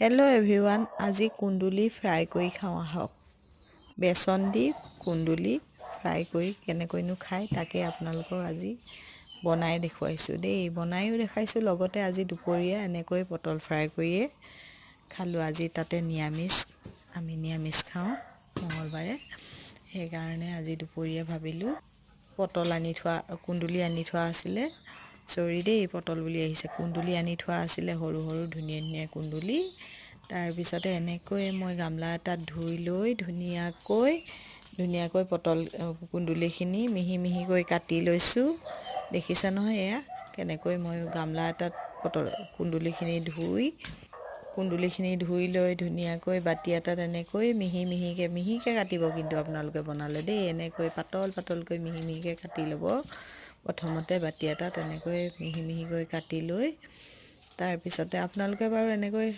Hello' everyone, আজি কুন্দুলি fry কৰি খাওঁ আহক। বেচন দি কুন্দুলি ফ্ৰাই কৰি কেনেকৈনো খায় তাকে আপোনালোকক আজি বনাই দেখুৱাইছোঁ দেই। বনায়ো দেখাইছোঁ, লগতে আজি দুপৰীয়া এনেকৈ পটল ফ্ৰাই কৰিয়ে খালোঁ। আজি তাতে নিৰামিষ, আমি নিৰামিষ খাওঁ মঙলবাৰে, সেইকাৰণে আজি দুপৰীয়া ভাবিলোঁ কুন্দুলি আনি থোৱা আছিলে, চৰি দেই পটল বুলি আহিছে, কুন্দুলি আনি থোৱা আছিলে, সৰু সৰু ধুনীয়া ধুনীয়া কুন্দুলি। তাৰপিছতে এনেকৈ মই গামলা এটাত ধুই লৈ ধুনীয়াকৈ কুন্দুলিখিনি মিহি মিহিকৈ কাটি লৈছোঁ। দেখিছে নহয়, এয়া কেনেকৈ মই গামলা এটাত কুন্দুলিখিনি ধুই লৈ ধুনীয়াকৈ বাতি এটাত এনেকৈ মিহিকৈ কাটিব, কিন্তু আপোনালোকে বনালে দেই এনেকৈ পাতলকৈ মিহিকৈ কাটি ল'ব। প্ৰথমতে বাতি এটাত এনেকৈ মিহিকৈ কাটি লৈ তাৰপিছতে আপোনালোকে বাৰু এনেকৈ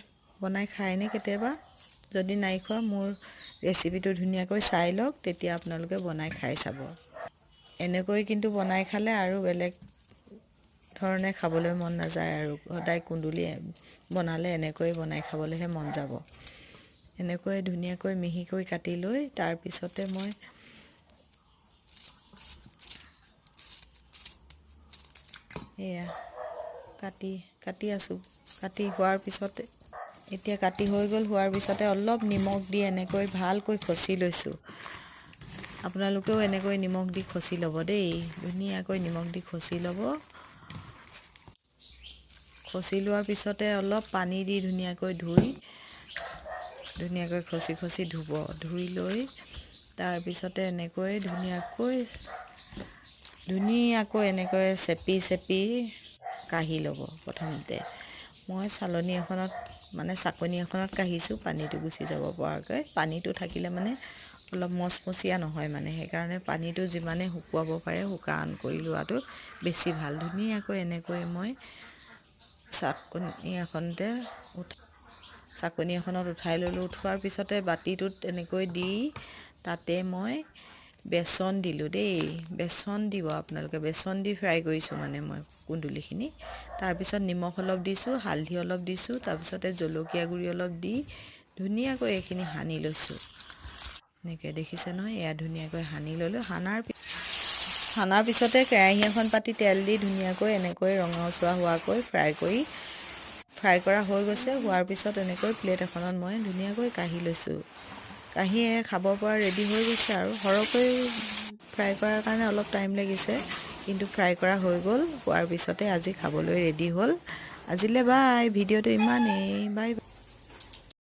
বনাই খায়নে কেতিয়াবা? যদি নাই খোৱা, মোৰ ৰেচিপিটো ধুনীয়াকৈ চাই লওক, তেতিয়া আপোনালোকে বনাই খাই চাব। এনেকৈ কিন্তু বনাই খালে আৰু বেলেগ ধৰণে খাবলৈ মন নাযায়, আৰু সদায় কুন্দুলি বনালে এনেকৈ বনাই খাবলৈহে মন যাব। এনেকৈ ধুনীয়াকৈ মিহিকৈ কাটি লৈ তাৰপিছতে মই এয়া কাটি আছোঁ। এতিয়া কাটি হৈ গ'ল। হোৱাৰ পিছতে অলপ নিমখ দি এনেকৈ ভালকৈ খচি লৈছোঁ। আপোনালোকেও এনেকৈ নিমখ দি খচি ল'ব দেই, ধুনীয়াকৈ নিমখ দি খচি ল'ব। খচি লোৱাৰ পিছতে অলপ পানী দি ধুনীয়াকৈ খচি ধুব। ধুই লৈ তাৰপিছতে এনেকৈ ধুনীয়াকৈ এনেকৈ চেপি কাঢ়ি ল'ব। প্ৰথমতে মই চাকনি এখনত কাঢ়িছোঁ, পানীটো গুচি যাব পৰাকৈ। পানীটো থাকিলে অলপ মচমচীয়া নহয়, সেইকাৰণে পানীটো যিমানে শুকুৱাব পাৰে শুকান কৰি লোৱাটো বেছি ভাল। ধুনীয়াকৈ এনেকৈ মই চাকনি এখনত উঠাই ল'লোঁ। উঠোৱাৰ পিছতে বাতিটোত এনেকৈ দি তাতে মই বেচন দিলোঁ দেই। বেচন দিব আপোনালোকে, বেচন দি ফ্ৰাই কৰিছোঁ মই কুন্দুলিখিনি। তাৰপিছত নিমখ অলপ দিছোঁ, হালধি অলপ দিছোঁ, তাৰপিছতে জলকীয়া গুড়ি অলপ দি ধুনীয়াকৈ এইখিনি সানি লৈছোঁ। এনেকৈ দেখিছে নহয়, এয়া ধুনীয়াকৈ সানি ল'লোঁ। সানাৰ পিছতে কেৰাহী এখন পাতি তেল দি ধুনীয়াকৈ এনেকৈ ৰঙচুৱা হোৱাকৈ ফ্ৰাই কৰা হৈ গৈছে। হোৱাৰ পিছত এনেকৈ প্লেট এখনত মই ধুনীয়াকৈ কাঢ়ি লৈছোঁ। কাঢ়ি খাব পৰা ৰেডি হৈ গৈছে। আৰু সৰহকৈ ফ্ৰাই কৰাৰ কাৰণে অলপ টাইম লাগিছে, কিন্তু ফ্ৰাই কৰা হৈ গ'ল। হোৱাৰ পিছতে আজি খাবলৈ ৰেডি হ'ল। আজিলৈ বাই, ভিডিঅ'টো ইমানেই, বাই।